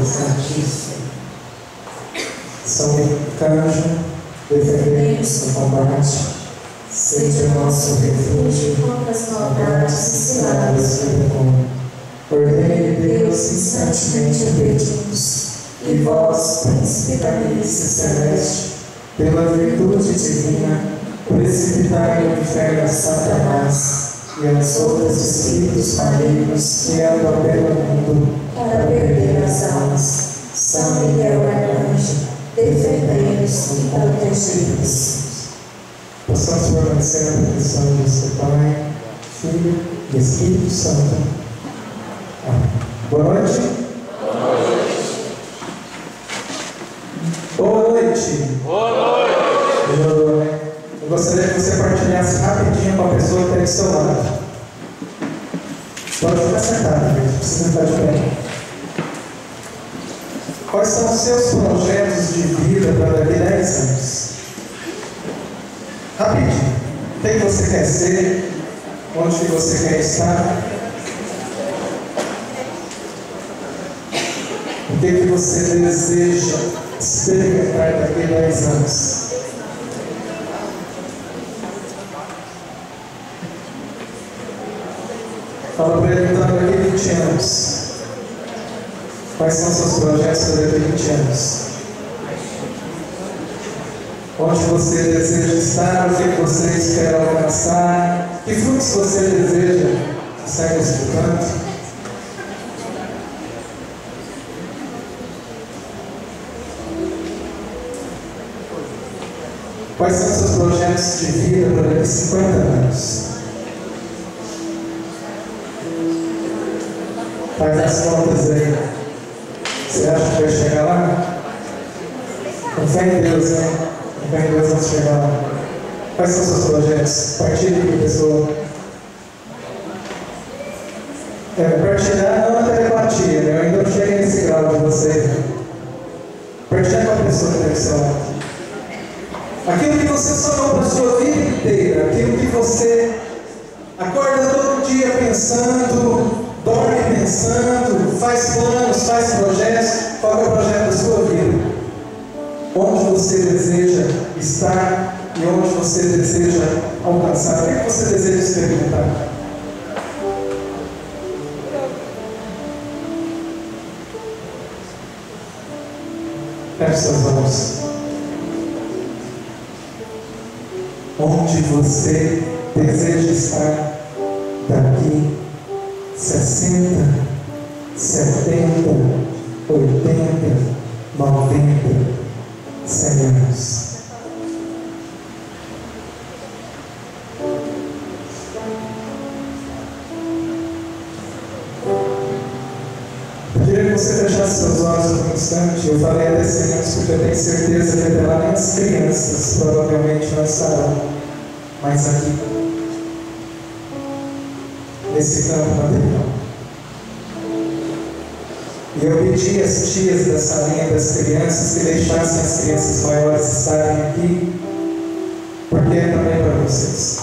Santíssima. São Arcanjo, defendei-nos no combate, seja o nosso refúgio contra as maldades e ciladas do demônio. Ordene Deus instantemente o pedimos, e vós, príncipe da milícia celeste, pela virtude divina, precipitai no inferno a Satanás e aos outros espíritos malignos que andam pelo mundo para perder as almas. São Miguel Arcanjo, defendei-nos e protegei-nos. Possamos permanecer na proteção de Deus Pai, Filho e Espírito Santo. Amém. Boa noite. Boa noite. Boa noite. Eu gostaria que você partilhasse rapidinho com a pessoa que está do seu lado. Pode ficar sentado, gente. Não precisa estar de pé. Quais são os seus projetos de vida para daqui 10 anos? Rapidinho. O que você quer ser? Onde você quer estar? O que você deseja experimentar daqui 10 anos? Fala para ele, está daqui 20 anos. Quais são os seus projetos para daqui 20 anos? Onde você deseja estar? O que você espera alcançar? Que frutos você deseja estar desfrutando? Quais são os seus projetos de vida para daqui 50 anos? Faz as contas aí. Você acha que vai chegar lá? Com fé em Deus, né? Com fé em Deus vamos chegar lá. Quais são os seus projetos? Partilhe com a pessoa. Partilhar não é telepatia, né? Eu ainda não cheguei nesse grau de você. Partilhar com a pessoa que tem que ser. Aquilo que você sonhou para a sua vida inteira, aquilo que você acorda todo dia pensando, dorme pensando, faz planos, faz projetos. Qual é o projeto da sua vida? Onde você deseja estar e onde você deseja alcançar? O que você deseja experimentar? Feche suas mãos. Onde você deseja estar daqui 60, 70, 80, 90, 100 anos. Eu queria que você fechasse seus olhos por um instante. Eu falei até 100 anos porque eu tenho certeza que até lá nem as crianças provavelmente não estarão mais aqui, nesse campo material. E eu pedi às tias dessa linha das crianças que deixassem as crianças maiores estarem aqui, porque é também para vocês.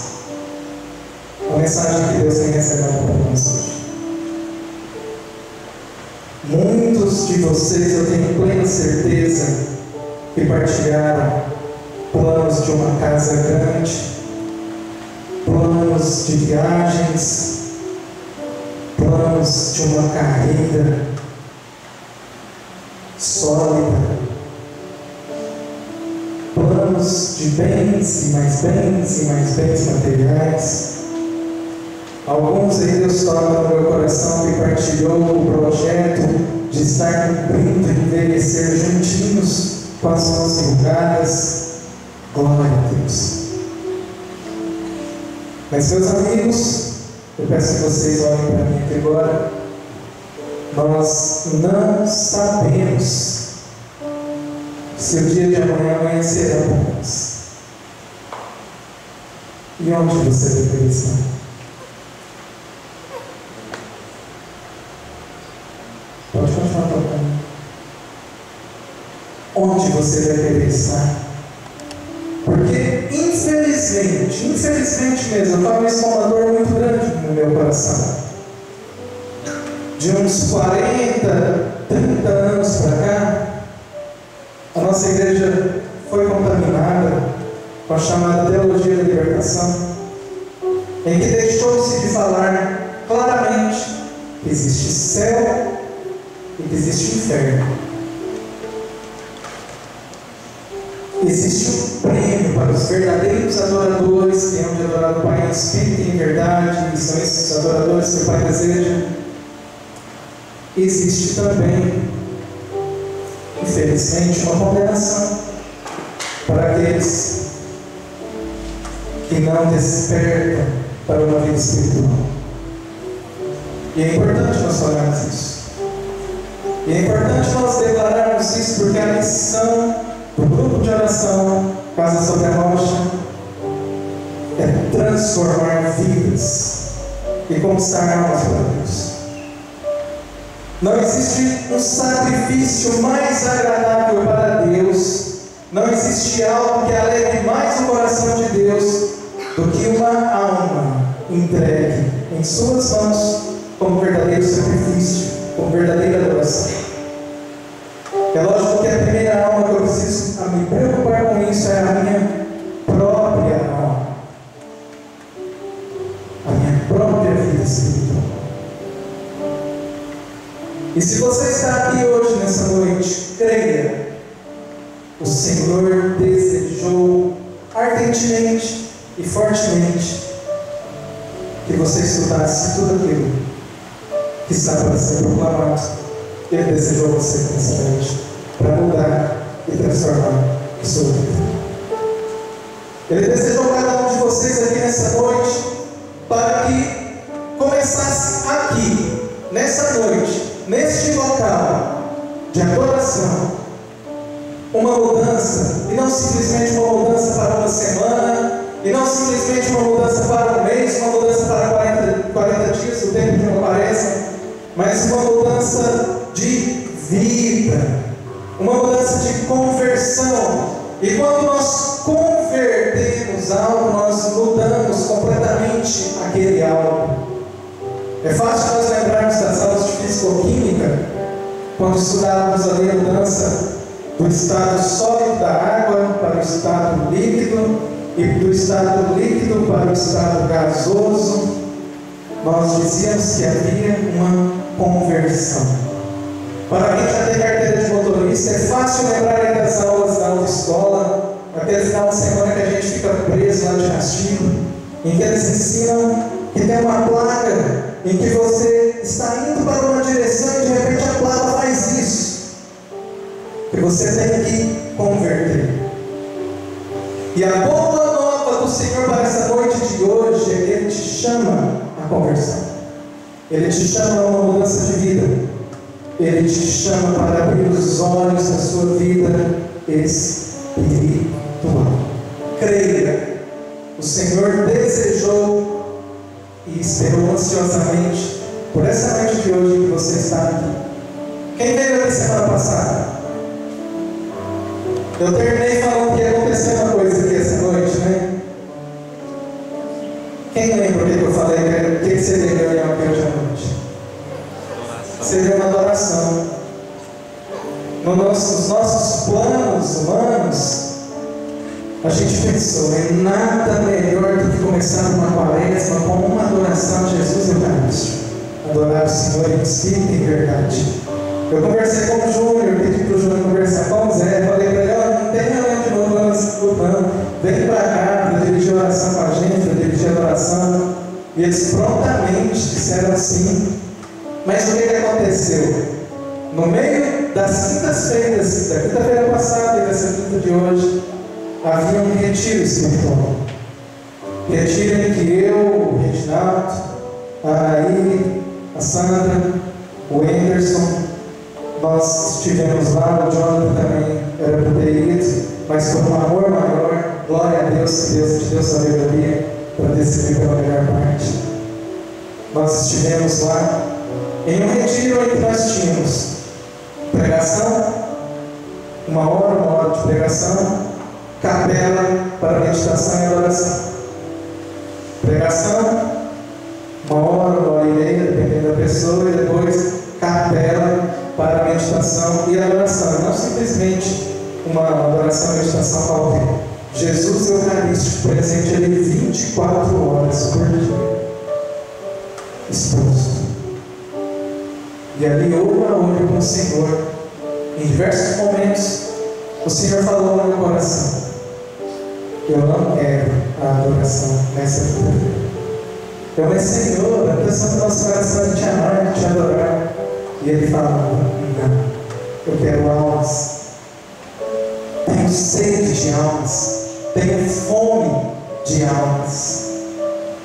A mensagem que Deus tem reservado para nós hoje. Muitos de vocês, eu tenho plena certeza, que partilharam planos de uma casa grande, planos de viagens, planos de uma carreira sólida, planos de bens e mais bens e mais bens materiais. Alguns aí Deus toca no meu coração que partilhou o projeto de estar cumprindo e envelhecer juntinhos com as mãos enrugadas. Glória a Deus. Mas, meus amigos, eu peço que vocês olhem para mim aqui agora. Nós não sabemos se o dia de amanhã amanhecerá para nós. E onde você deveria estar? Pode continuar tocando. Onde você deveria estar? Porque, infelizmente mesmo, eu falo isso com uma dor muito grande no meu coração. De uns 40, 30 anos pregação, em que deixou-se de falar claramente que existe céu e que existe inferno. Existe um prêmio para os verdadeiros adoradores que hão de adorar o Pai em espírito e em verdade, e são esses adoradores que o Pai deseja. Existe também, infelizmente, uma condenação para aqueles que não despertam para uma vida espiritual. E é importante nós falarmos isso. E é importante nós declararmos isso, porque a missão do grupo de oração Casa Sobre a Rocha é transformar vidas e conquistar almas para Deus. Não existe um sacrifício mais agradável para Deus, não existe algo que alegre mais o coração de Deus do que uma alma entregue em suas mãos como verdadeiro sacrifício, como verdadeira adoração. É lógico que a primeira alma que eu preciso me preocupar com isso é a minha própria alma, a minha própria vida espiritual. E se você está aqui hoje, nessa noite, creia, o Senhor desejou ardentemente e fortemente que você estudasse tudo aquilo que está para ser proclamado. Ele desejou você nessa noite para mudar e transformar a sua vida. Ele desejou cada um de vocês aqui nessa noite para que começasse aqui, nessa noite, neste local de adoração, uma mudança, e não simplesmente uma mudança para uma semana, e não simplesmente uma mudança para um mês, uma mudança para 40 dias, o tempo que não parece, mas uma mudança de vida, uma mudança de conversão. E quando nós convertemos algo, nós mudamos completamente aquele algo. É fácil nós lembrarmos das aulas de físico-química, quando estudávamos ali a mudança do estado sólido da água para o estado líquido, e do estado líquido para o estado gasoso. Nós dizíamos que havia uma conversão. Para quem já tem carteira de motorista, é fácil lembrar das aulas da autoescola, aquele final de semana que a gente fica preso lá de castigo, em que eles ensinam que tem uma placa em que você está indo para uma direção e de repente a placa faz isso, que você tem que converter. E a boa nova do Senhor para essa noite de hoje é que Ele te chama à conversão. Ele te chama a uma mudança de vida. Ele te chama para abrir os olhos da sua vida espiritual. Creia, o Senhor desejou e esperou ansiosamente por essa noite de hoje que você está aqui. Quem veio aqui semana passada? Eu terminei falando que ia acontecer uma coisa aqui essa noite, né? Quem lembra o que eu falei? O que você veio aqui hoje à noite? Seria uma adoração. Nos nossos planos humanos, a gente pensou em nada melhor do que começar uma quaresma com uma adoração a Jesus Eucarístico. Adorar o Senhor em espírito e em verdade. Eu conversei com o Júnior, pedi para o Júnior conversar com o Zé, falei para ele: não tem reunião de novo lá no escutando, vem para cá para dirigir oração com a gente, para dirigir adoração. E eles prontamente disseram sim. Mas o que aconteceu? No meio das quintas-feiras, da quinta-feira passada e dessa quinta de hoje, havia um retiro espiritual. Retiro em que eu, o Reginaldo, a Anaí, a Sandra, o Anderson, nós estivemos lá. O Jonathan também era para ter ido, mas por um amor maior, glória a Deus, que Deus te deu sabedoria para decidir pela melhor parte. Nós estivemos lá em um retiro em que nós tínhamos pregação, uma hora de pregação, capela para meditação e adoração. Pregação, uma hora e meia, dependendo da pessoa, e depois capela para meditação e adoração. Não simplesmente uma adoração e meditação qualquer. Jesus Eucarístico presente ali 24 horas por dia, exposto. E ali, olho a olho com o Senhor, em diversos momentos, o Senhor falou no meu coração: eu não quero a adoração nessa vida. Eu falei: Senhor, a intenção do nosso coração é te amar, te adorar. E Ele fala: não, eu quero almas. Tenho sede de almas. Tenho fome de almas.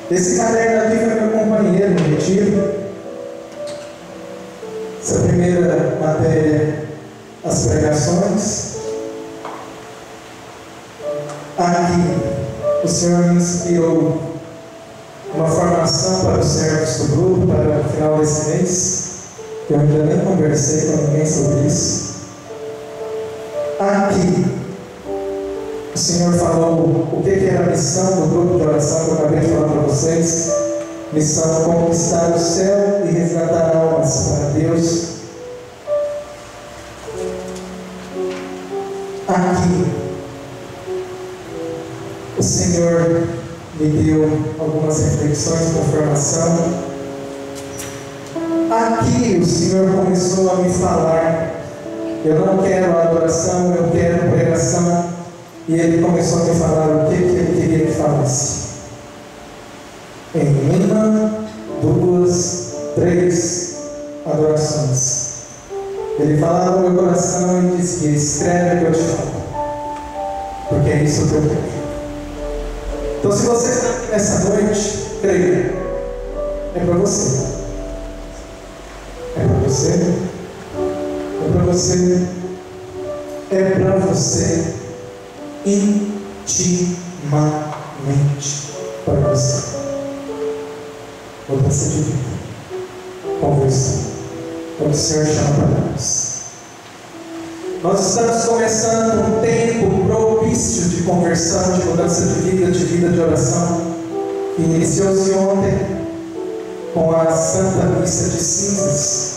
Esse caderno aqui foi meu companheiro no retiro. Essa primeira matéria, as pregações. Aqui, o Senhor me inspirou uma formação para os servos do grupo para o final desse mês. Eu ainda nem conversei com ninguém sobre isso. Aqui, o Senhor falou o que era a missão do grupo de oração que eu acabei de falar para vocês. Missão: conquistar o céu e resgatar almas para Deus. Aqui, o Senhor me deu algumas reflexões com formação. Aqui o Senhor começou a me falar: eu não quero adoração, eu quero pregação. E Ele começou a me falar o que Ele queria que falasse. Em uma, duas, três adorações. Ele falava no meu coração e dizia: escreve o que eu te falo, porque é isso que eu quero. Então, se você está aqui nessa noite, creia, é para você. É para você. É para você. É para você. Intimamente para você. Mudança de vida. Conversão. É o que o Senhor chama para nós. Nós estamos começando um tempo propício de conversão, de mudança de vida de oração. Que iniciou-se ontem com a Santa Missa de Cinzas,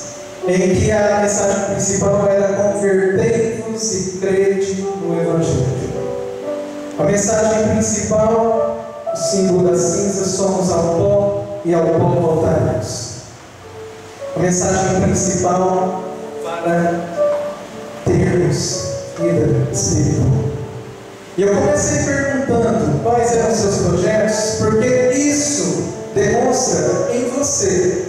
em que a mensagem principal era: convertei-vos e crede no Evangelho. A mensagem principal, o símbolo das cinzas: somos ao pó e ao pó voltaremos. A mensagem principal para termos vida espiritual. E eu comecei perguntando quais eram os seus projetos, porque isso demonstra em você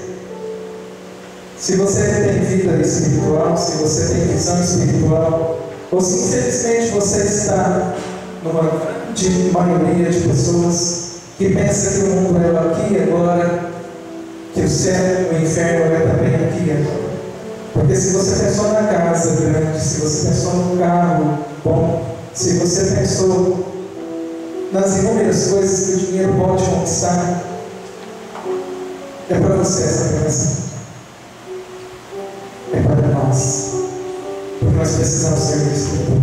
se você tem vida espiritual, se você tem visão espiritual, ou se infelizmente você está numa grande maioria de pessoas que pensa que o mundo é aqui e agora, que o céu e o inferno é também aqui e agora. Porque se você pensou na casa grande, se você pensou no carro bom, se você pensou nas inúmeras coisas que o dinheiro pode conquistar, é para você essa promessa. É para nós. Porque nós precisamos ser espiritual.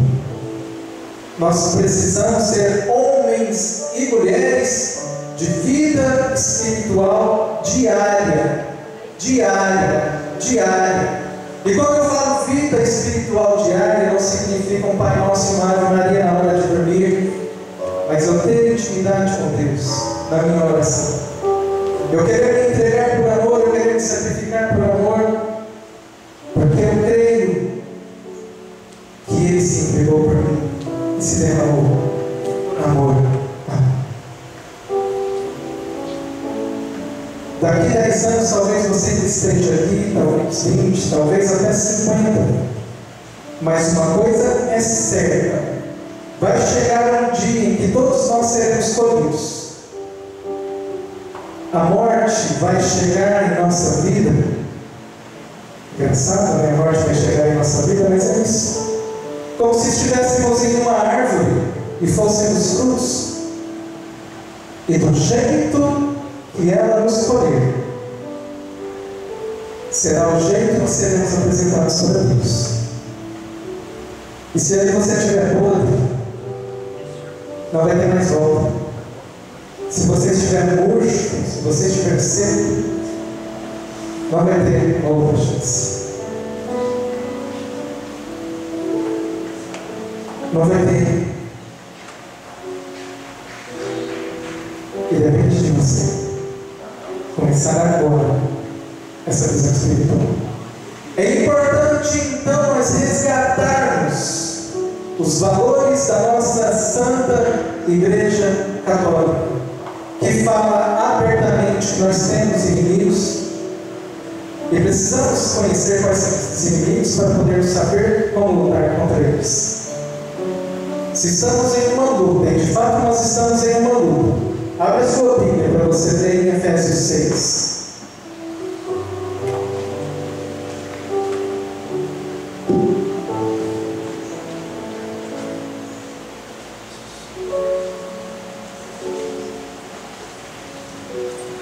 Nós precisamos ser homens e mulheres de vida espiritual diária. E quando eu falo vida espiritual diária, não significa um Pai Nosso e uma Ave Maria na hora de dormir, mas eu ter intimidade com Deus na minha oração. Eu querer me entregar por amor, eu querer me sacrificar por amor, porque eu creio que Ele se entregou por mim e se derramou por amor. Daqui 10 anos, talvez você esteja aqui, talvez 20, talvez até 50. Mas uma coisa é certa: vai chegar um dia em que todos nós seremos escolhidos. A morte vai chegar em nossa vida. Engraçado, né? A morte vai chegar em nossa vida, mas é isso. Como se estivéssemos em uma árvore e fôssemos frutos. E do jeito que ela nos escolher, será o jeito que nós seremos apresentados para Deus. E se ali você estiver podre, não vai ter mais volta. Se você estiver murcho, se você estiver seco, não vai ter outra chance. Não vai ter. depende de você começar agora essa visão espiritual. É importante então nós resgatarmos os valores da nossa Santa Igreja Católica, que fala abertamente que nós temos inimigos e precisamos conhecer quais são esses inimigos para podermos saber como lutar contra eles. Se estamos em uma luta, e de fato nós estamos em uma luta, abre a sua Bíblia para você ler em Efésios 6.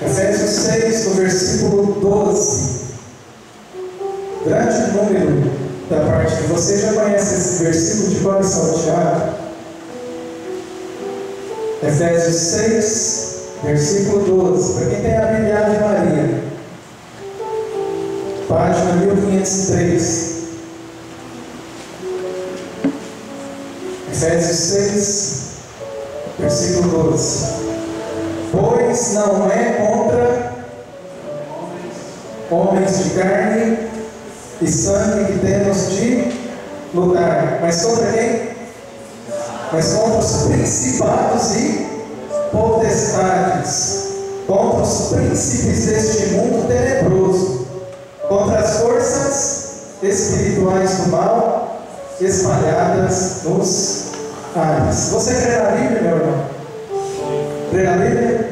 Efésios 6, no versículo 12. Grande número da parte de você já conhece esse versículo de cor e salteado. Efésios 6, versículo 12. Para quem tem a Bíblia Ave Maria, página 1503. Efésios 6, versículo 12. Pois não é contra homens de carne e sangue que temos de lutar, mas contra quem? Mas contra os principados e potestades, contra os príncipes deste mundo tenebroso, contra as forças espirituais do mal espalhadas nos ares. Você crê na Bíblia, meu irmão? Crê na Bíblia?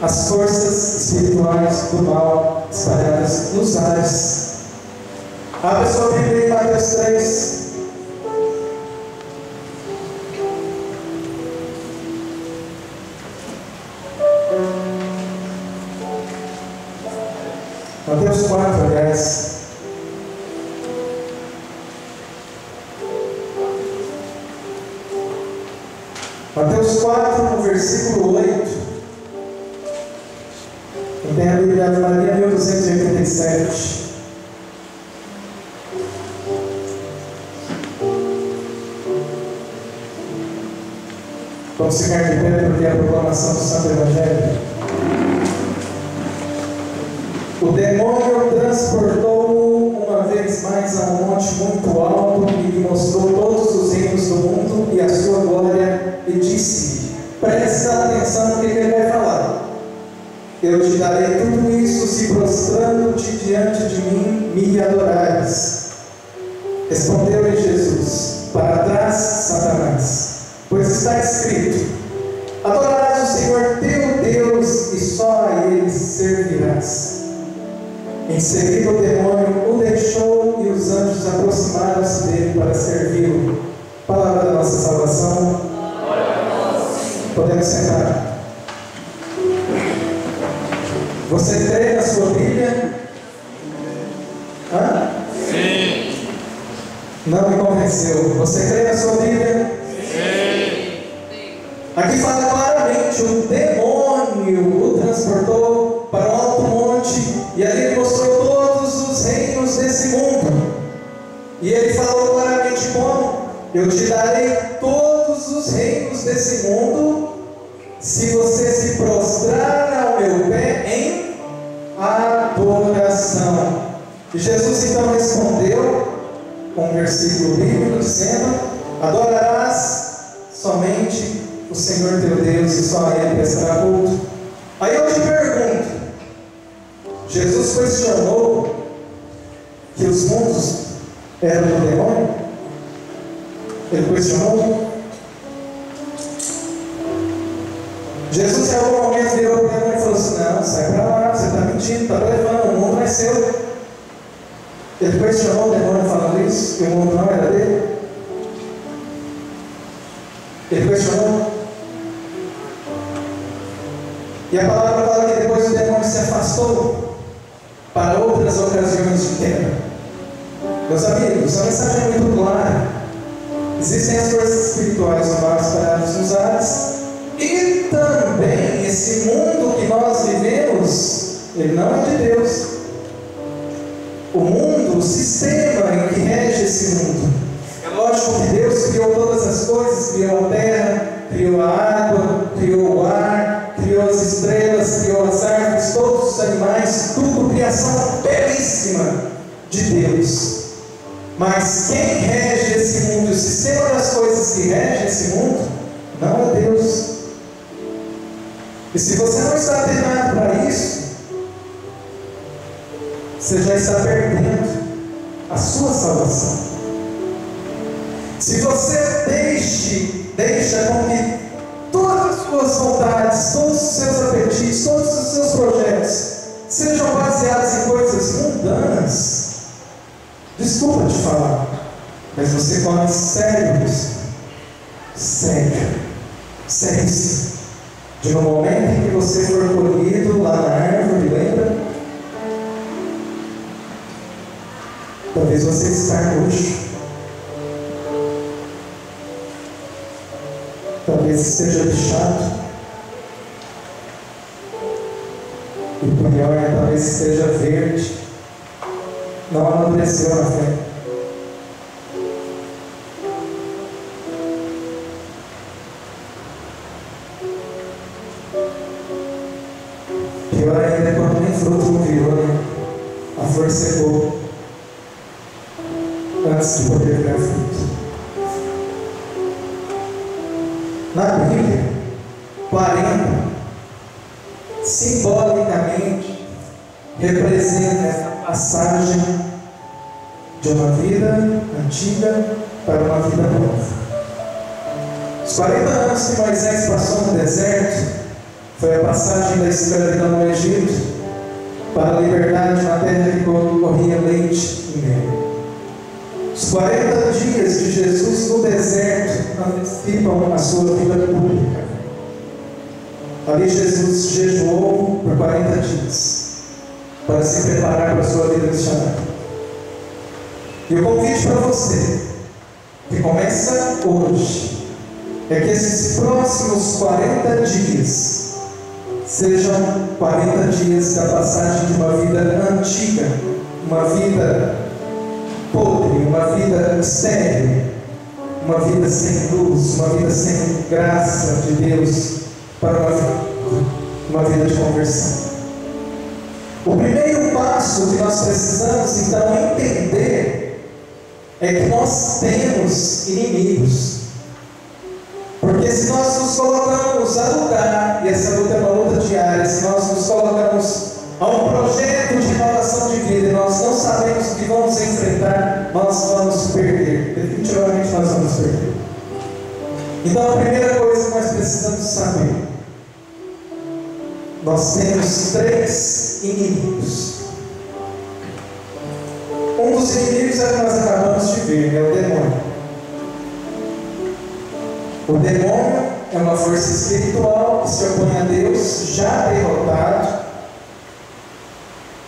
As forças espirituais do mal espalhadas nos ares. Abre sua Bíblia em Mateus 3. Mateus 4, aliás. Mateus 4, no versículo 8. Tem a Bíblia de Maria 1287. Vamos ficar de pé porque é a proclamação do Santo Evangelho. O demônio transportou-o uma vez mais a um monte muito alto e lhe mostrou todos os reinos do mundo e a sua glória, e disse: presta atenção no que ele vai falar. Eu te darei tudo isso se prostrando-te diante de mim me adorares. Respondeu-lhe Jesus: para trás, Satanás, pois está escrito: adorarás o Senhor teu Deus e só a Ele servirás. Em seguida o demônio o deixou e os anjos aproximaram-se dele para servi-lo. Palavra da nossa salvação. Podemos sentar. Você crê na sua Bíblia? Hã? Sim. Não me convenceu. Você crê na sua Bíblia? Sim. Aqui fala claramente: o demônio o transportou para um alto monte e ali ele mostrou todos os reinos desse mundo. E ele falou claramente como: eu te darei todos os reinos desse mundo se você se prostrar ao meu pé em adoração. E Jesus então respondeu com um versículo bíblico dizendo: adorarás somente o Senhor teu Deus e só a Ele prestará culto. Aí eu te pergunto: Jesus questionou que os mundos eram do demônio? Ele questionou? Jesus em algum momento virou para o demônio e falou assim: não, sai para lá, você está mentindo, está levando, o mundo não é seu. Ele questionou o demônio falando isso, que o mundo não era dele. Ele questionou. E a palavra fala que depois o demônio se afastou para outras ocasiões de queda. Meus amigos, a mensagem é muito clara. Existem as forças espirituais do mal espalhadas nos ares, e também esse mundo que nós vivemos, ele não é de Deus. O mundo, o sistema em que rege esse mundo. É lógico que Deus criou todas as coisas, criou a terra, criou a água, criou o ar, Mas quem rege esse mundo, o sistema das coisas que rege esse mundo, não é Deus. E se você não está treinado para isso, você já está perdendo a sua salvação. Se você deixa com que todas as suas vontades, todos os seus apetites, todos os seus projetos sejam baseados em coisas mundanas, desculpa te falar, mas você corre sério risco. Sério. De no momento em que você for colhido lá na árvore, lembra? Talvez você está roxo. Talvez esteja bichado. E o pior é talvez esteja verde. Não amadureceu na fé. Pior ainda é quando nem fruto não virou, né? A flor secou antes de poder virar fruto. Na Bíblia, 40 simbolicamente representa essa passagem de uma vida antiga para uma vida nova. Os 40 anos que Moisés passou no deserto foi a passagem da escravidão no Egito para a liberdade na terra que corria leite e mel. Os 40 dias de Jesus no deserto antecipam a sua vida pública. Ali Jesus jejuou por 40 dias para se preparar para a sua vida missionária. E o convite para você, que começa hoje, é que esses próximos 40 dias sejam 40 dias da passagem de uma vida antiga, uma vida podre, uma vida estéril, uma vida sem luz, uma vida sem graça de Deus, para uma vida de conversão. O primeiro passo que nós precisamos então entender é que nós temos inimigos. Porque se nós nos colocamos a lutar, e essa luta é uma luta diária, se nós nos colocamos a um projeto de renovação de vida e nós não sabemos o que vamos enfrentar, nós vamos perder. Definitivamente nós vamos perder. Então a primeira coisa que nós precisamos saber: nós temos 3 inimigos. Um dos inimigos é o que nós acabamos de ver, é o demônio. O demônio é uma força espiritual que se opõe a Deus, já derrotado,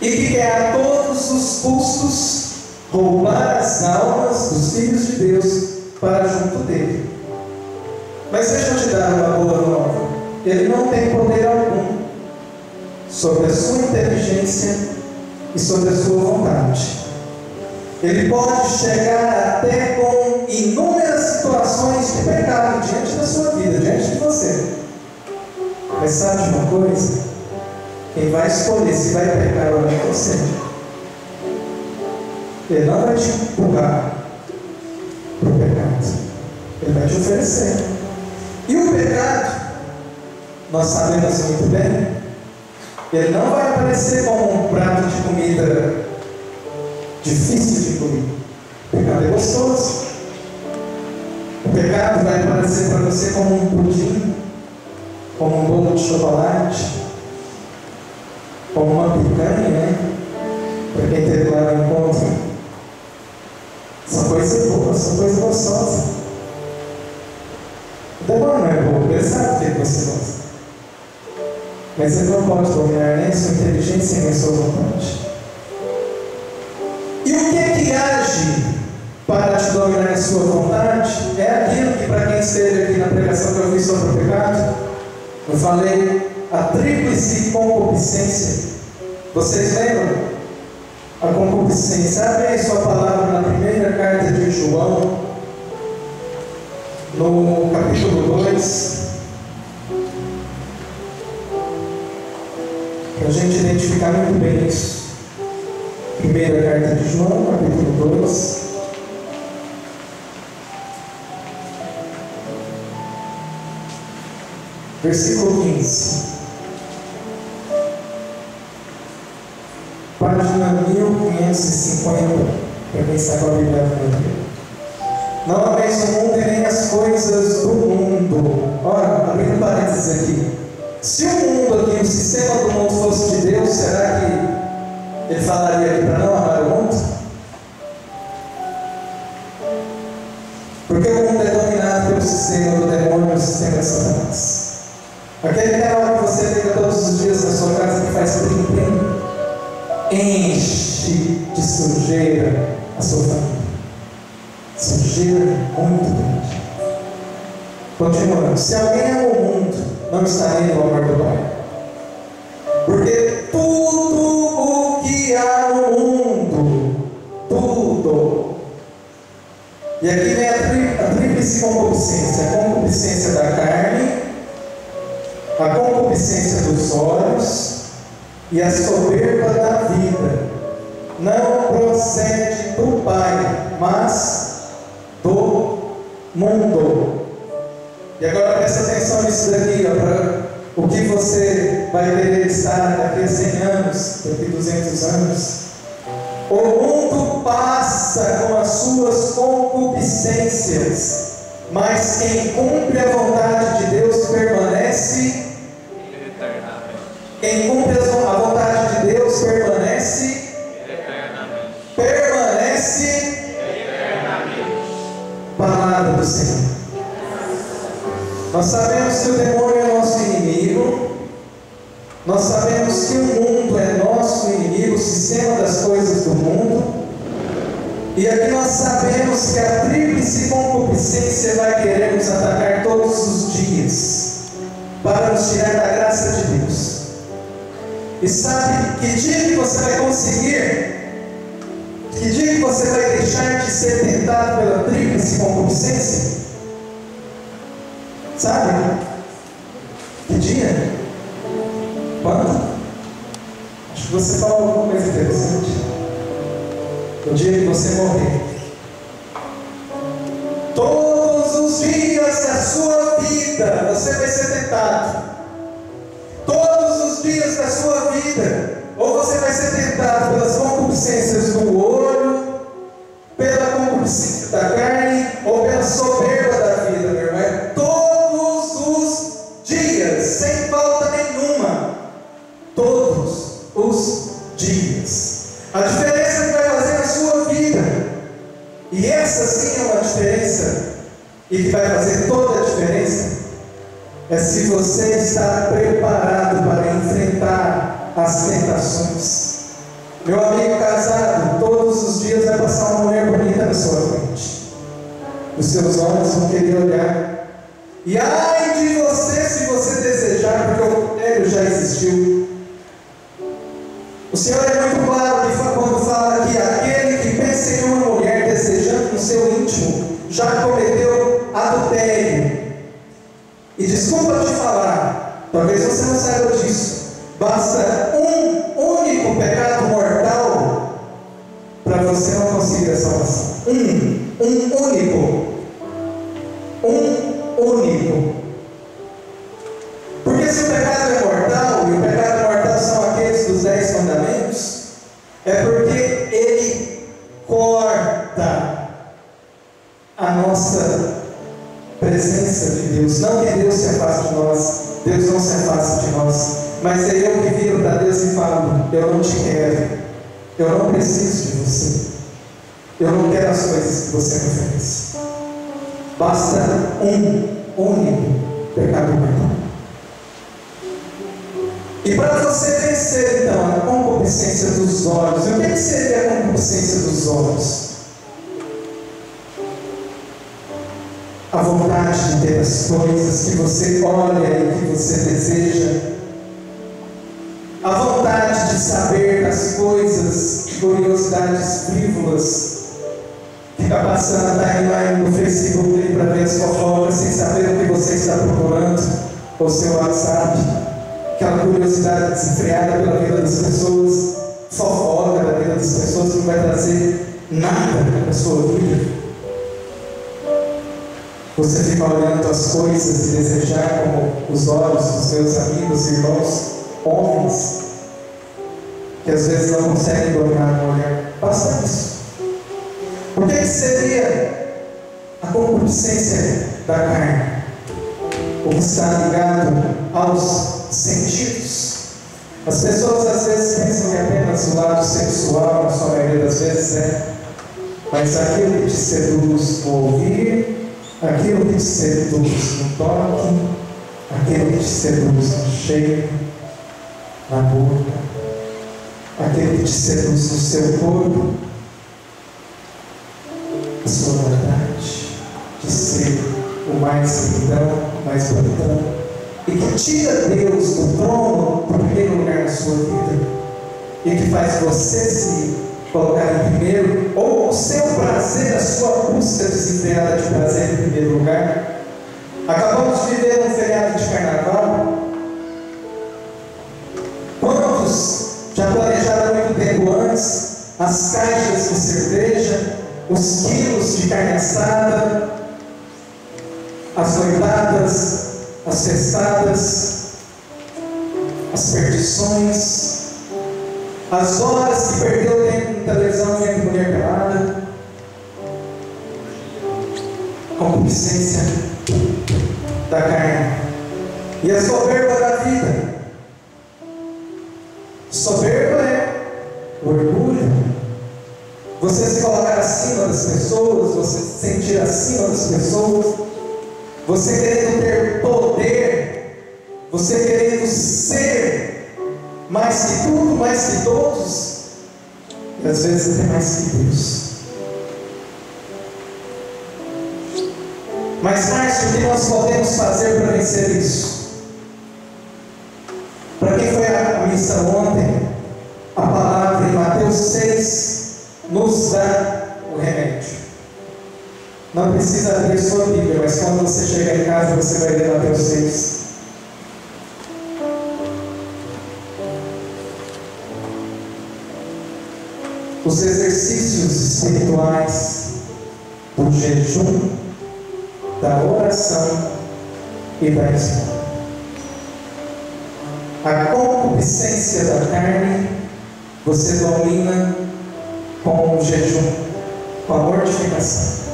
e que quer a todos os custos roubar as almas dos filhos de Deus para junto dele. Mas deixa eu te dar uma boa nova: ele não tem poder algum sobre a sua inteligência e sobre a sua vontade. Ele pode chegar até com inúmeras situações de pecado diante da sua vida, diante de você. Mas sabe de uma coisa? Quem vai escolher se vai pecar ou não é você. Ele não vai te empurrar para o pecado. Ele vai te oferecer. E o pecado, nós sabemos muito bem, ele não vai aparecer como um prato de comida difícil de comer. O pecado é gostoso. O pecado vai aparecer para você como um pudim, como um bolo de chocolate, como uma picanha, né? Para quem teve lá no encontro. São coisas boas, são coisas gostosas. O demônio não é bom, ele sabe o que você gosta. Mas ele não pode dominar nem sua inteligência nem sua vontade. E o que é que age para te dominar a sua vontade? É aquilo que, para quem esteve aqui na pregação que eu fiz sobre o pecado, eu falei, a tríplice concupiscência. Vocês lembram? A concupiscência. Abre aí sua palavra na primeira carta de João, no capítulo 2, para a gente identificar muito bem isso. Primeira carta de João, capítulo 2. versículo 15. Página 1550, para quem está com a Bíblia aqui. Não ameis o mundo e nem as coisas do mundo. Olha, abrindo parênteses aqui. Se o mundo aqui, o sistema do mundo fosse de Deus, será que ele falaria aqui para não amar o mundo? Porque o mundo é dominado pelo sistema do demônio, o sistema de Satanás. Aquele canal que você liga todos os dias na sua casa que faz plim-plim, enche de sujeira a sua família. Sujeira muito grande. Continuando. Se alguém ama o mundo, não está indo ao amor do Pai. Porque tudo o que há no mundo, tudo. E aqui vem a tríplice concupiscência: a concupiscência da carne, a concupiscência dos olhos e a soberba da vida. Não procede do Pai, mas do mundo. E agora presta atenção nisso daqui, para o que você vai querer estar daqui a 100 anos, daqui a 200 anos. O mundo passa com as suas concupiscências, mas quem cumpre a vontade de Deus permanece eternamente. Quem cumpre a vontade de Deus permanece eternamente. Palavra do Senhor. Nós sabemos que o demônio é nosso inimigo. Nós sabemos que o mundo é nosso inimigo, o sistema das coisas do mundo. E aqui nós sabemos que a tríplice concupiscência vai querer nos atacar todos os dias, para nos tirar da graça de Deus. E sabe que dia que você vai conseguir? Que dia que você vai deixar de ser tentado pela tríplice concupiscência? Sabe? Que dia? Quando? Acho que você falou alguma coisa interessante. O dia que você morrer. Todos os dias da sua vida você vai ser tentado. Todos os dias da sua vida. Ou você vai ser tentado pelas concupiscências do olho, pela concupiscência da carne, ou pela soberba da vida, meu irmão. Todos os dias, sem falta nenhuma. Todos os dias. A diferença que vai fazer na sua vida, e essa sim é uma diferença, e que vai fazer toda a diferença, é se você está preparado para enfrentar as tentações. Meu amigo casado, todos os dias vai passar uma mulher bonita na sua frente. Os seus olhos vão querer olhar. E ai de você se você desejar, porque o adultério já existiu. O Senhor é muito claro quando fala que aquele que pensa em uma mulher desejando no seu íntimo já cometeu adultério. E desculpa te falar, talvez você não saiba disso. Basta um único pecado mortal para você não conseguir a salvação. Um único. Porque se o pecado é mortal, e o pecado mortal são aqueles dos 10 mandamentos, é porque ele corta a nossa presença de Deus. Não que Deus se afaste de nós, Deus não se afasta de nós, mas é eu que viro para Deus e falo: eu não te quero, eu não preciso de você, eu não quero as coisas que você me oferece. Basta um único pecado mortal. E para você vencer então a concupiscência dos olhos, e o que seria a concupiscência dos olhos? A vontade de ter as coisas que você olha e que você deseja, a vontade de saber das coisas, curiosidades frívolas, fica passando a timeline no Facebook para ver as fofocas sem saber o que você está procurando, ou seu WhatsApp, aquela curiosidade desenfreada pela vida das pessoas, fofoca da vida das pessoas que não vai trazer nada para a sua vida. Você fica olhando as coisas e desejar como os olhos dos seus amigos, irmãos, homens, que às vezes não conseguem dominar o olhar. Basta isso. O que seria a concupiscência da carne? O que está ligado aos sentidos. As pessoas às vezes pensam que apenas o lado sexual, na sua maioria das vezes mas aquilo que te seduz no ouvir, aquilo que te seduz no toque, aquilo que te seduz no cheiro, na boca, aquilo que te seduz no seu corpo, a sua vontade de ser o mais lindão, o mais bonitão, e que tira Deus do trono do primeiro lugar na sua vida, e que faz você se colocar em primeiro, ou o seu prazer, a sua busca desenfreada de prazer em primeiro lugar. Acabamos de viver um feriado de carnaval. Quantos já planejaram muito tempo antes as caixas de cerveja, os quilos de carne assada, as noitadas, as festadas, as perdições, as horas que perdeu tempo na televisão vendo mulher pelada, concupiscência da carne e a soberba da vida. Soberba é o orgulho, você se colocar acima das pessoas, você se sentir acima das pessoas, você querendo ter poder, você querendo ser mais que tudo, mais que todos, e às vezes até mais que Deus. Mas Márcio, o que nós podemos fazer para vencer isso? Para quem foi a missa ontem, a palavra em Mateus 6 nos dá o remédio. Não precisa abrir sua Bíblia, mas quando você chegar em casa, você vai ler Mateus 6. Os exercícios espirituais do jejum, da oração e da esmola. A concupiscência da carne você domina com o jejum, com a mortificação.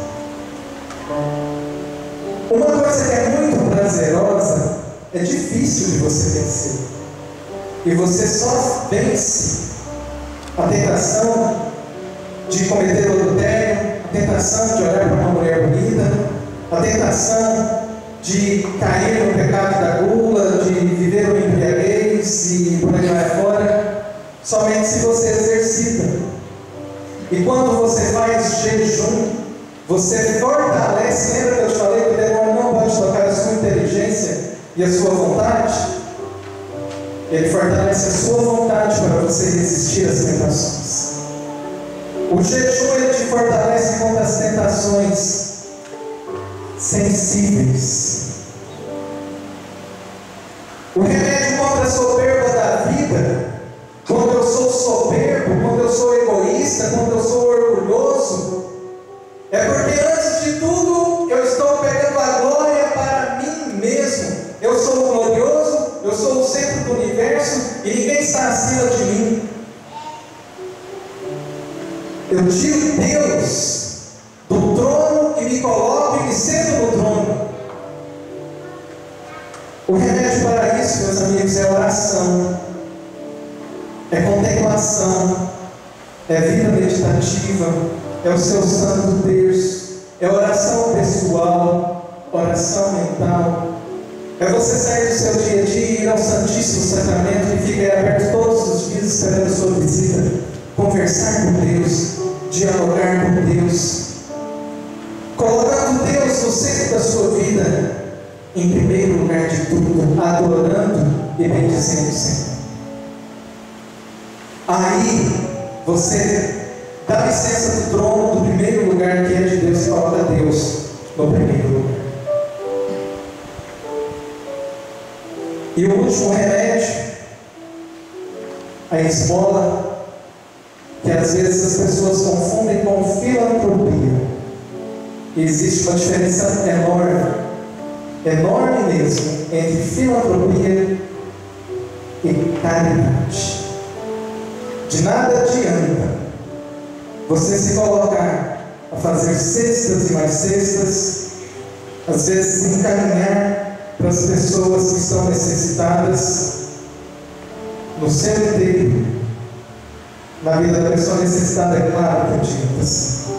Uma coisa que é muito prazerosa é difícil de você vencer, e você só vence a tentação de cometer adultério, a tentação de olhar para uma mulher bonita, a tentação de cair no pecado da gula, de viver uma embriaguez e por aí vai fora, somente se você exercita. E quando você faz jejum, você fortalece. Lembra que eu te falei que o demônio não pode tocar a sua inteligência e a sua vontade? Ele fortalece a sua vontade para você resistir às tentações. O jejum, ele te fortalece contra as tentações sensíveis. O remédio contra a soberba da vida, quando eu sou soberbo, quando eu sou egoísta, quando eu sou orgulhoso, é porque antes de tudo eu estou pegando a glória para mim mesmo. Eu sou o glorioso, eu sou o centro do universo e ninguém está acima de mim. Eu tiro Deus do trono e me coloco e me sento no trono. O remédio para isso, meus amigos, é oração, é contemplação, é vida meditativa, é o seu santo terço, é oração pessoal, oração mental. É você sair do seu dia a dia e ir ao Santíssimo Sacramento e ficar aberto todos os dias esperando a sua visita, conversar com Deus, dialogar com Deus, colocando Deus no centro da sua vida, em primeiro lugar de tudo, adorando e bendizendo o Senhor. Aí você dá licença do trono do primeiro lugar que é de Deus e coloca Deus no primeiro lugar. E o último remédio, a esmola, que às vezes as pessoas confundem com filantropia. existe uma diferença enorme mesmo, entre filantropia e caridade. De nada adianta você se colocar a fazer cestas e mais cestas, às vezes encaminhar para as pessoas que estão necessitadas no seu interior. Na vida da pessoa necessitada, é claro que adianta sim.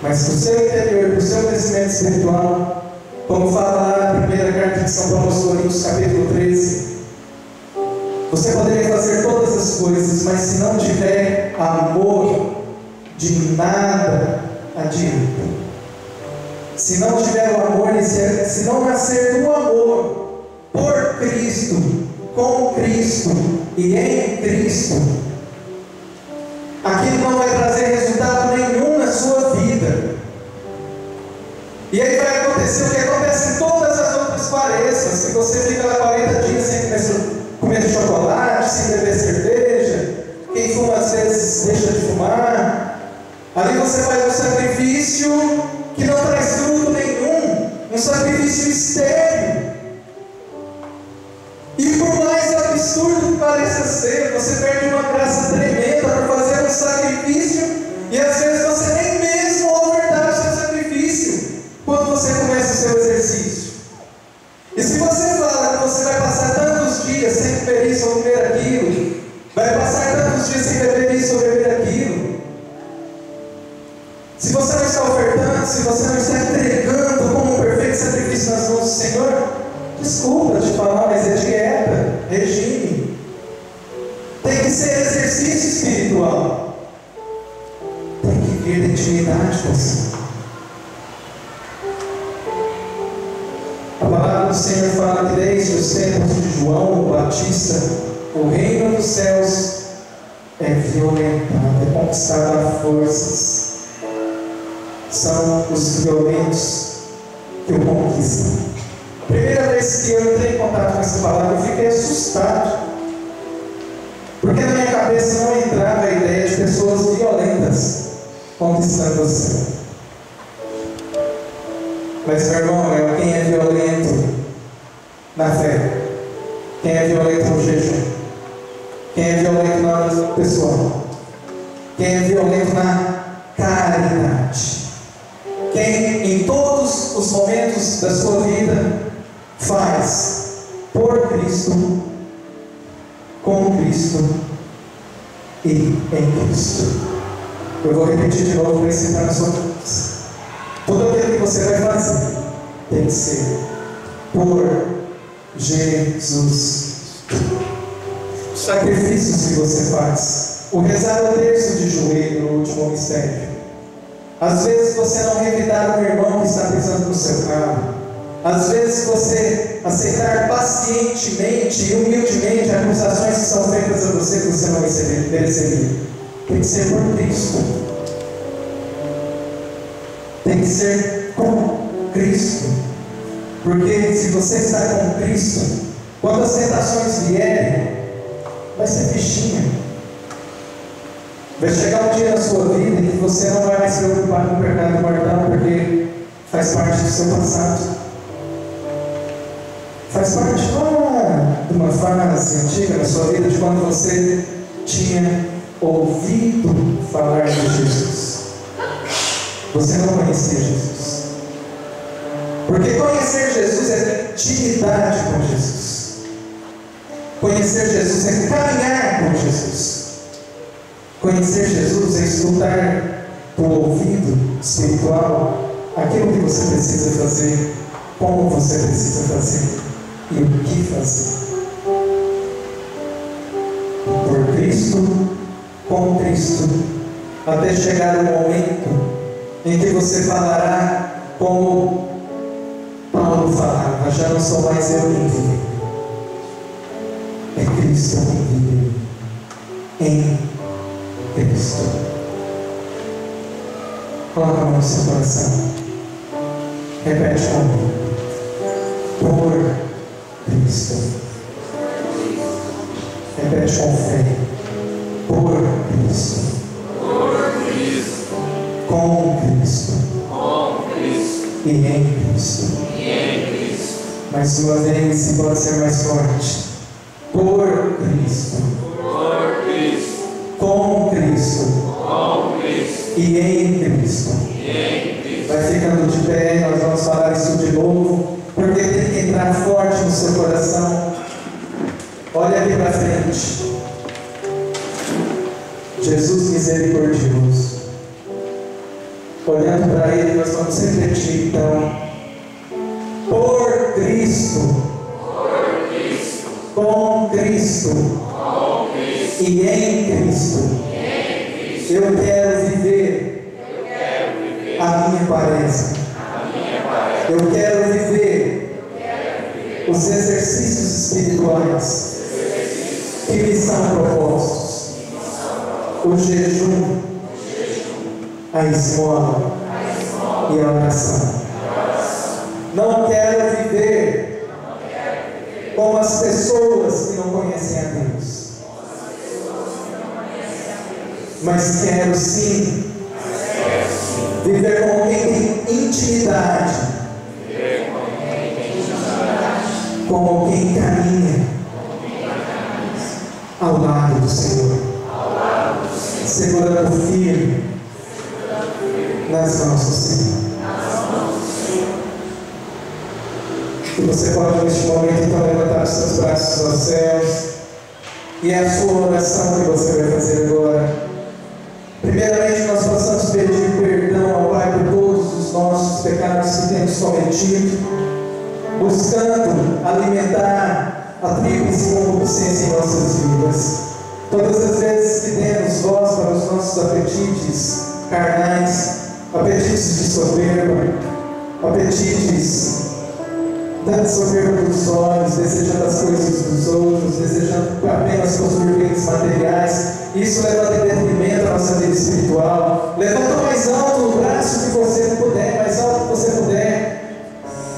Mas no seu interior, no seu crescimento espiritual, como fala lá na primeira carta de São Paulo aos Coríntios, capítulo 13, você poderia fazer todas as coisas, mas se não tiver amor, de nada adianta. Se não tiver o amor, se não nascer do amor por Cristo, com Cristo e em Cristo, aquilo não vai trazer resultado nenhum na sua vida. E aí vai acontecer o que acontece em todas as outras quaresmas, que você fica lá 40 dias sem comer chocolate, sem beber cerveja, quem fuma às vezes deixa de fumar. Ali você faz um sacrifício que não traz fruto nenhum, um sacrifício estéril. E por mais absurdo que pareça ser, você perde uma graça tremenda por fazer um sacrifício, e às vezes você nem mesmo ofertar o seu sacrifício quando você começa o seu exercício. E se você fala que você vai passar tantos dias sem comer isso ou comer aquilo, vai passar tantos dias sem beber isso ou beber aquilo, se você não está ofertando, se você não está entregando como um perfeito sacrifício nas mãos do Senhor, desculpa te falar, mas é dieta, regime. Tem que ser exercício espiritual. Tem que vir de intimidade com o Senhor. A palavra do Senhor fala que desde os tempos de João o Batista, o reino dos céus é violentado, é conquistado a forças. São os violentos que o conquistam. Primeira vez que eu entrei em contato com essa palavra, eu fiquei assustado, porque na minha cabeça não entrava a ideia de pessoas violentas conquistando o céu. Mas, meu irmão, quem é violento na fé, quem é violento no jejum, quem é violento na oração pessoal, quem é violento na caridade, quem em todos os momentos da sua vida faz por Cristo, com Cristo e em Cristo. Eu vou repetir de novo para ensinar na sua cabeça. Tudo aquilo que você vai fazer tem que ser por Jesus. Os sacrifícios que você faz, o rezar o terço de joelho no último mistério, às vezes você não revidar um irmão que está precisando do seu carro, às vezes você aceitar pacientemente e humildemente acusações que são feitas a você que você não mereceria. Tem que ser por Cristo. Tem que ser com Cristo. Porque se você está com Cristo, quando as tentações vierem, vai ser fichinha. Vai chegar um dia na sua vida em que você não vai mais se preocupar com o pecado mortal, porque faz parte do seu passado. Faz parte de uma fase antiga na sua vida, de quando você tinha ouvido falar de Jesus. Você não conhecia Jesus. Porque conhecer Jesus é intimidade com Jesus. Conhecer Jesus é caminhar com Jesus. Conhecer Jesus é escutar do ouvido espiritual aquilo que você precisa fazer, como você precisa fazer e o que fazer. Por Cristo, com Cristo, até chegar o momento em que você falará como Paulo falava: já não sou mais eu quem vive, é Cristo quem vive em Cristo. Coloca a mão no seu coração. Repete comigo. Por Cristo. Repete com fé. Por Cristo. Por Cristo. Com Cristo. Com e em Cristo. Mais uma vez, se pode ser mais forte. Por Cristo. Com Cristo. E em Cristo. Vai ficando de pé, nós vamos falar isso de novo, porque tem que entrar forte no seu coração. Olha aqui para frente. Jesus misericordioso. Olhando para Ele, nós vamos repetir então. Por Cristo. Com Cristo. E em Cristo. Eu quero viver a minha quaresma. Eu quero viver os exercícios espirituais que me são propostos. O jejum, a esmola e a oração. Não quero viver como as pessoas que não conhecem a Deus, mas quero sim viver com quem tem intimidade, como quem caminha ao lado do Senhor, segurando firme nas mãos do Senhor. E você pode neste momento então levantar os seus braços aos céus, e é a sua oração que você vai fazer agora. Primeiramente, nós possamos pedir perdão ao Pai por todos os nossos pecados que temos cometido, buscando alimentar a tríplice concupiscência em nossas vidas. Todas as vezes que demos voz para os nossos apetites carnais, apetites de soberba, apetites da soberba dos olhos, desejando as coisas dos outros, desejando apenas possuir bens materiais, isso leva a detrimento à nossa vida espiritual. Levanta mais alto o braço que você puder, mais alto que você puder.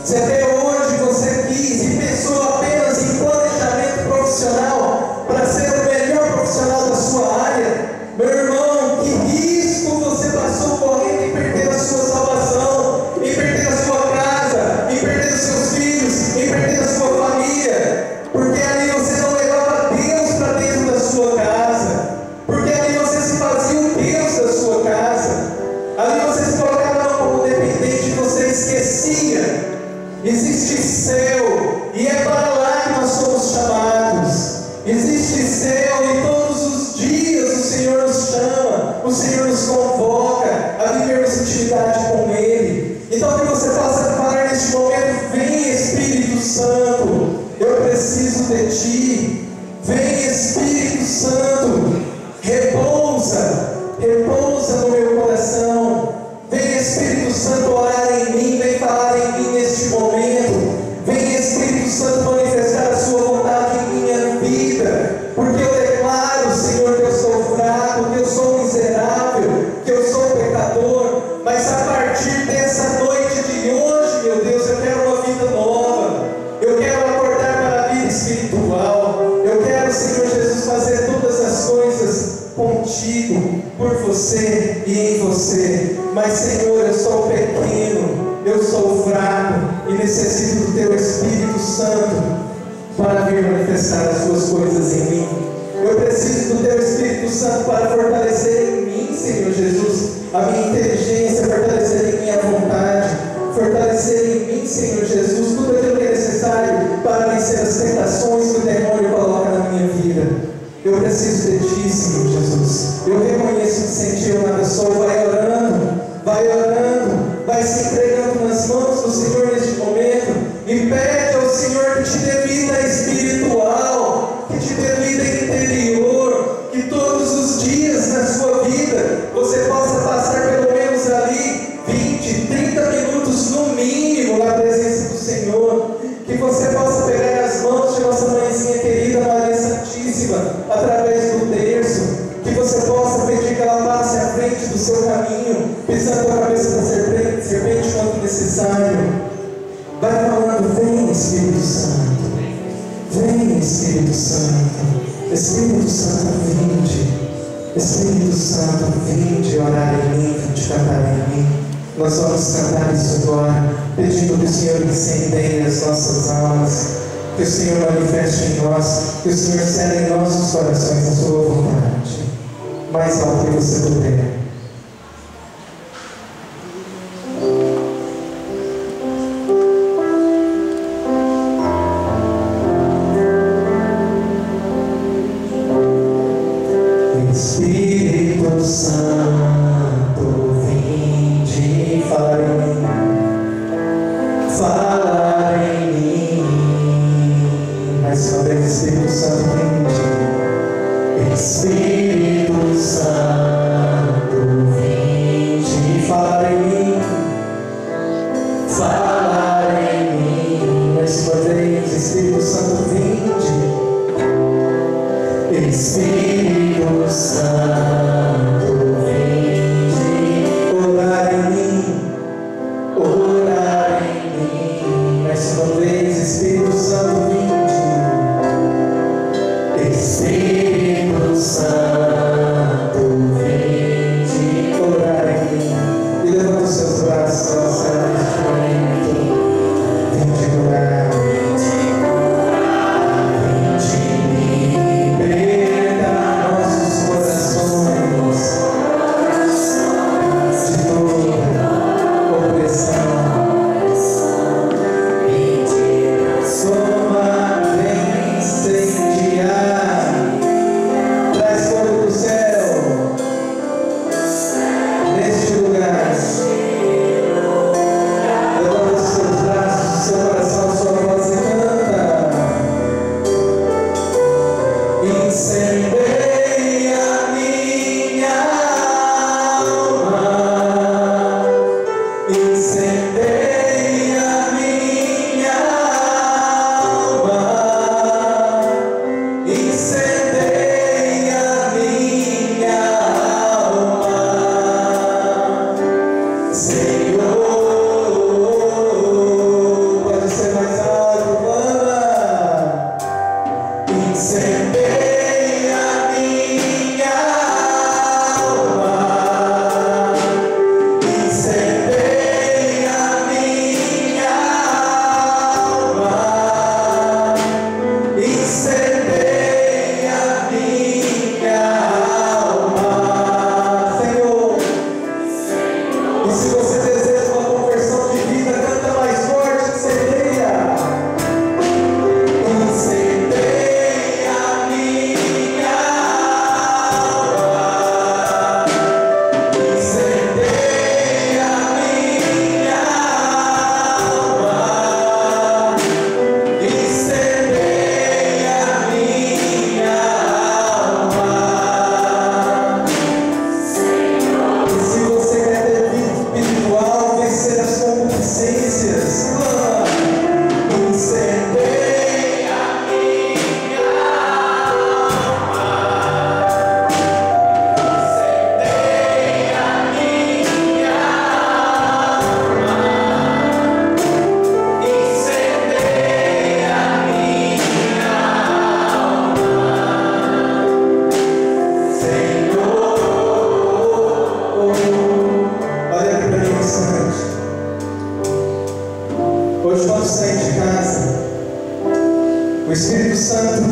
Se até hoje você quis e pensou apenas em planejamento profissional para ser o melhor profissional da sua área, meu irmão, que risco você passou correndo em perder a sua salvação, em perder a sua casa, em perder os seus filhos, em perder a sua família, porque ali você não levava Deus para dentro da sua casa, porque ali você se fazia o Deus da sua casa, ali você se colocava como dependente e você esquecia. Existe céu, e é para lá que nós somos chamados. Existe céu, e todos os dias o Senhor nos chama, o Senhor nos convoca a vivermos intimidade com Ele. Então que você possa falar neste momento: vem Espírito Santo, eu preciso de Ti. Vem Espírito Santo, repousa no meu coração. Vem Espírito Santo orar em mim, vem falar em mim neste momento. Vem Espírito Santo manifestar a sua vontade em minha vida, porque eu declaro, Senhor, que eu sou fraco, que eu sou miserável, que eu sou pecador, mas a partir dessa noite de hoje, meu Deus, eu quero uma vida nova, eu quero acordar para a vida espiritual, eu quero, Senhor Jesus, fazer todas as coisas contigo, por você e em você. Mas, Senhor, eu sou pequeno, eu sou fraco e necessito do Teu Espírito Santo para vir manifestar as Suas coisas em mim. Eu preciso do Teu Espírito Santo para fortalecer em mim, Senhor Jesus, a minha inteligência, fortalecer em minha vontade, fortalecer em mim, Senhor Jesus, tudo aquilo que é necessário para vencer as tentações que o demônio coloca na minha vida. Eu preciso de Ti, Senhor Jesus. Eu reconheço que sem Ti eu nada sou. Vai orando, vai se entregando nas mãos do Senhor neste momento e pede ao Senhor que te dê vida espiritual, que te dê vida interior, que todos os dias na sua vida você possa passar pelo menos ali 20, 30 minutos no mínimo na presença do Senhor, que você possa pegar as mãos de nossa mãezinha querida Maria Santíssima através do terço, que você possa pedir que ela passe à frente do seu caminho, pisando a cabeça da serpente quando necessário. Vai falando: vem Espírito Santo, vem Espírito Santo, Espírito Santo vinde, Espírito Santo vinde orar em mim, vinde cantar em mim. Nós vamos cantar isso agora, pedindo que o Senhor incendeie as nossas almas, que o Senhor manifeste em nós, que o Senhor cele em nossos corações a sua vontade. Mais alto que você puder. Espírito Santo, vinde e falar em mim. Mais uma vez, Espírito Santo, vinde. Espírito Santo, vinde e falar em mim. Falar em mim. Mais uma vez, Espírito Santo, vinde. Espírito Santo, vinde orar em mim, orar em mim. Mais uma vez, Espírito Santo, vinde. Espírito Santo, vinde orar em mim. E levanta os seus braços ao céu neste momento. Vinde orar. Hoje, quando saí de casa, o Espírito Santo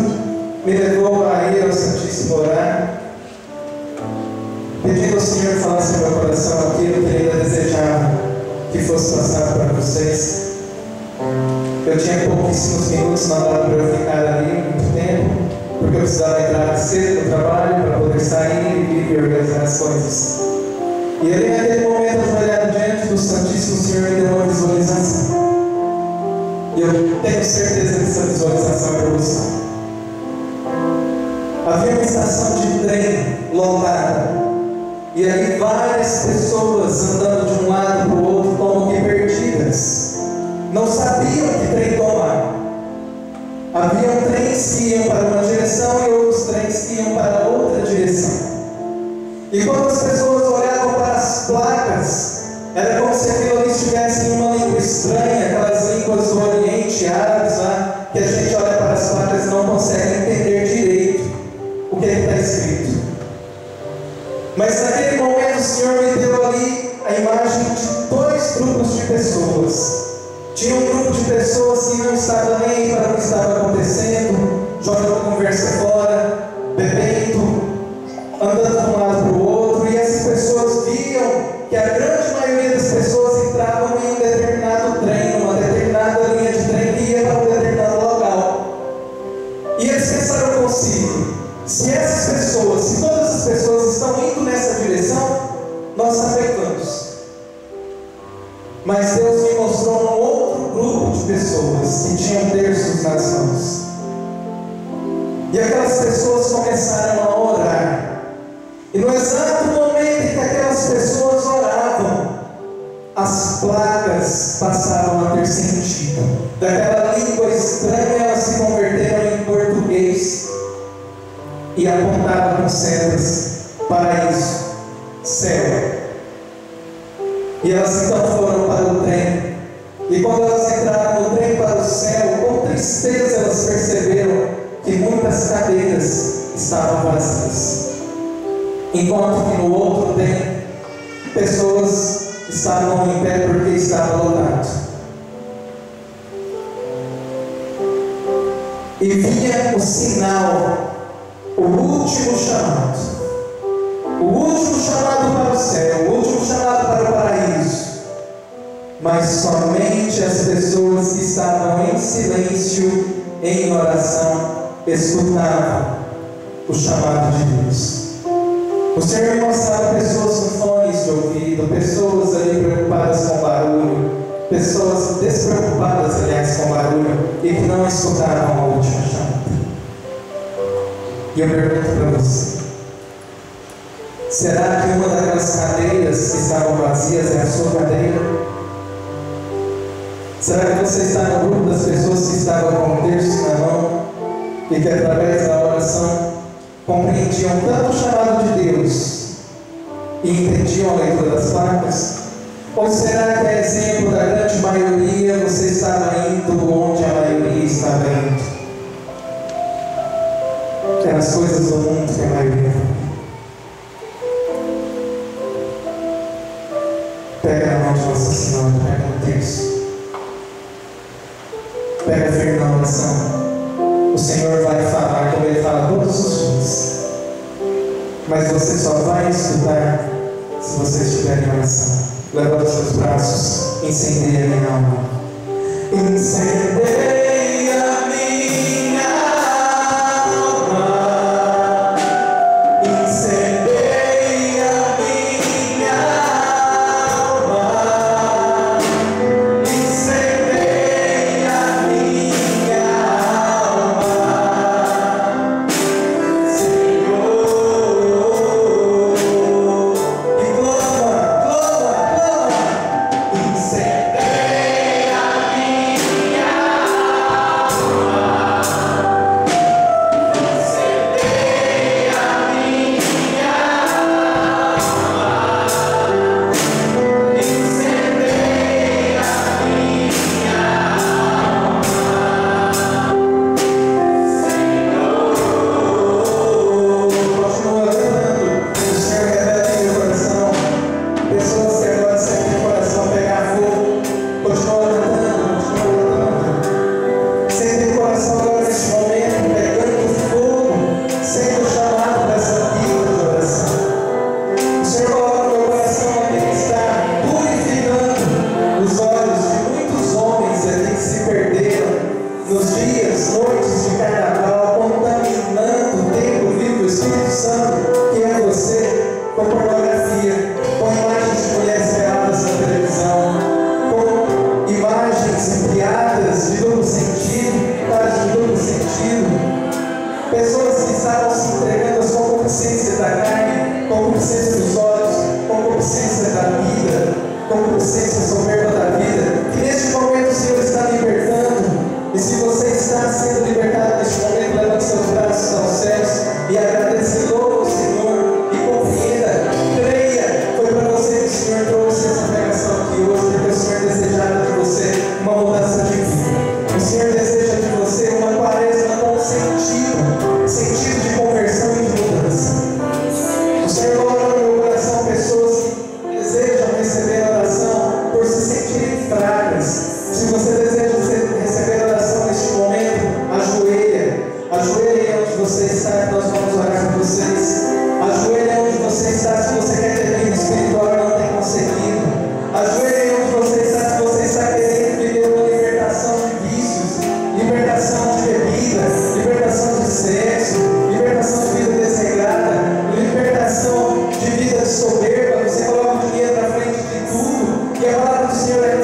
me levou a ir ao Santíssimo orar, pedindo ao Senhor que falasse no meu coração aquilo que Ele ainda desejava que fosse passado para vocês. Eu tinha pouquíssimos minutos, não dava para eu ficar ali muito tempo, porque eu precisava entrar cedo no trabalho para poder sair e organizar as coisas. E ali naquele momento, ajoelhado diante do Santíssimo, o Senhor me deu uma visualização. E eu tenho certeza que essa visualização é para você. Havia uma estação de trem lotada, e aí várias pessoas andando de um lado para o outro, como que perdidas, não sabiam que trem tomar. Haviam trens que iam para uma direção e outros trens que iam para outra direção. E quando as pessoas olhavam para as placas, era como se aquilo ali estivesse em uma língua estranha, aquelas línguas do Oriente, árabes lá, que a gente olha para as placas e não consegue entender direito o que está escrito. Mas naquele momento o Senhor me deu ali a imagem de Mas Deus me mostrou um outro grupo de pessoas que tinham terços nas mãos. E aquelas pessoas começaram a orar. E no exato momento em que aquelas pessoas oravam, as placas passaram a ter sentido. Daquela língua estranha, elas se converteram em português e apontavam com setas: paraíso, céu. E elas então foram para o trem. E quando elas entraram no trem para o céu, com tristeza elas perceberam que muitas cadeiras estavam vazias, enquanto que no outro trem pessoas estavam em pé porque estava lotado. E vinha o sinal, o último chamado para o céu, o último chamado para o paraíso. Mas somente as pessoas que estavam em silêncio, em oração, escutavam o chamado de Deus. O Senhor me mostrava pessoas com fones de ouvido, pessoas ali preocupadas com barulho, pessoas despreocupadas, aliás, com barulho, e que não escutavam a última chamada. E eu pergunto para você: será que uma daquelas cadeiras que estavam vazias é a sua cadeira? Será que você está no grupo das pessoas que estavam com o terço na mão e que através da oração compreendiam tanto o chamado de Deus e entendiam a leitura das placas? Ou será que, a exemplo da grande maioria, você estava indo onde a maioria estava indo? É as coisas do mundo que a maioria vai. Pega na mão de Nossa Senhora, pega no terço, pega firme na oração. O Senhor vai falar como Ele fala todos os dias, mas você só vai escutar se você estiver em oração. Levanta os seus braços, incendeia a minha alma. Incendeia a minha alma, incendeia a minha alma, incendeia a minha alma, Senhor. E clama, incendeia a minha alma, incendeia a minha alma, incendeia a minha alma, Senhor. Continua cantando, o Senhor revela em meu coração. Pessoas que agora sentem o coração pegar fogo, continua cantando. Sentem o coração agora neste momento pegando fogo, sendo chamado dessa vida de oração. O Senhor coloca no meu coração aqui que está purificando os olhos de muitos homens aqui que se perderam nos dias, noites de carnaval, contaminando o templo vivo do Espírito Santo, que é você, com pornografia, com imagens de mulheres peladas na televisão, com imagens e piadas de duplo sentido, piadas de duplo sentido. Pessoas que estavam se entregando às concupiscências da carne, concupiscência dos olhos, concupiscência da vida, concupiscência soberba da vida. E neste momento o Senhor está libertando. E se você está sendo libertado neste momento, levante seus braços aos céus e agradeça ao Senhor. E compreenda, creia, foi para você que o Senhor trouxe essa pregação aqui hoje, porque o Senhor desejava de você uma mudança de vida. O Senhor deseja de você uma quaresma com sentido de conversão e de mudança. O Senhor coloca no meu coração pessoas que desejam receber a oração por se sentirem fracas. Se você deseja receber a oração neste momento, ajoelhe onde você está, que nós vamos orar por vocês. Ajoelhe onde você está, se você quer ter vida espiritual e não tem conseguido. Ajoelhe onde você está, se você está querendo viver uma libertação de vícios, libertação de bebida, libertação de sexo, libertação de vida desregrada, libertação de vida de soberba. Você coloca o dinheiro na frente de tudo, e a palavra do Senhor é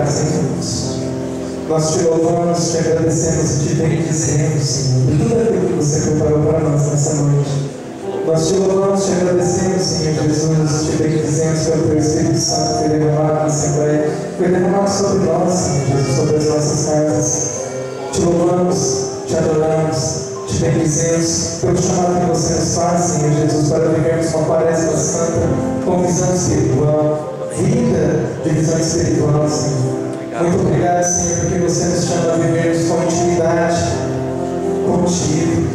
casa em Deus. Nós te louvamos, te agradecemos e te bendizemos, Senhor, por tudo aquilo que você preparou para nós nessa noite. Nós te louvamos, te agradecemos, Senhor Jesus, te bendizemos pelo teu Espírito Santo que foi derramado na Assembleia, foi derramado sobre nós, Senhor Jesus, sobre as nossas casas. Te louvamos, te adoramos, te bendizemos pelo chamado que você nos faz, Senhor Jesus, para vivermos uma quaresma santa, com visão espiritual, vida de visão espiritual, Senhor. Muito obrigado, Senhor, porque você nos chama a vivermos com intimidade contigo,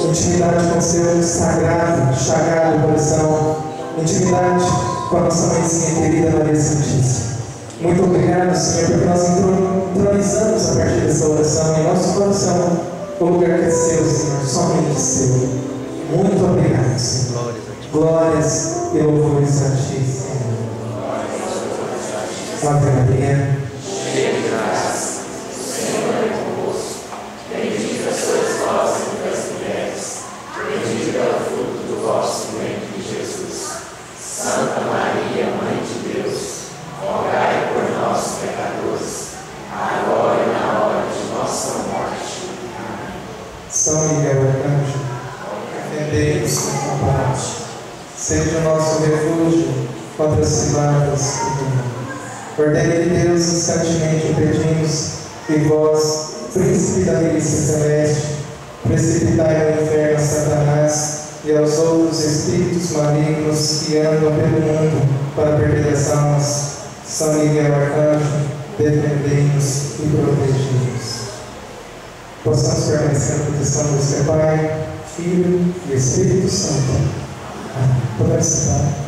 intimidade com o seu sagrado, chagado coração, intimidade com a nossa mãezinha querida Maria Santíssima. Muito obrigado, Senhor, porque nós entronizamos a partir dessa oração em nosso coração o lugar que é seu, Senhor, somente seu. Muito obrigado, Senhor. Glórias e louvores a ti, Senhor. Ave Maria, cheia de graça, o Senhor é convosco. Bendita sois vós entre as mulheres, bendito é o fruto do vosso ventre, Jesus. Santa Maria, Mãe de Deus, rogai por nós, pecadores, agora e na hora de nossa morte. Amém. São Miguel Arcanjo, defendei-nos com combate, seja o nosso refúgio contra as ciladas do mundo. Ordene Deus, instantemente o pedimos, e vós, príncipe da milícia celeste, precipitai no inferno a Satanás e aos outros espíritos malignos que andam pelo mundo para perder as almas. São Miguel Arcanjo, defendei-nos e protegei-nos. Possamos permanecer na proteção do Deus que é Pai, Filho e Espírito Santo. Amém. Podemos sentar.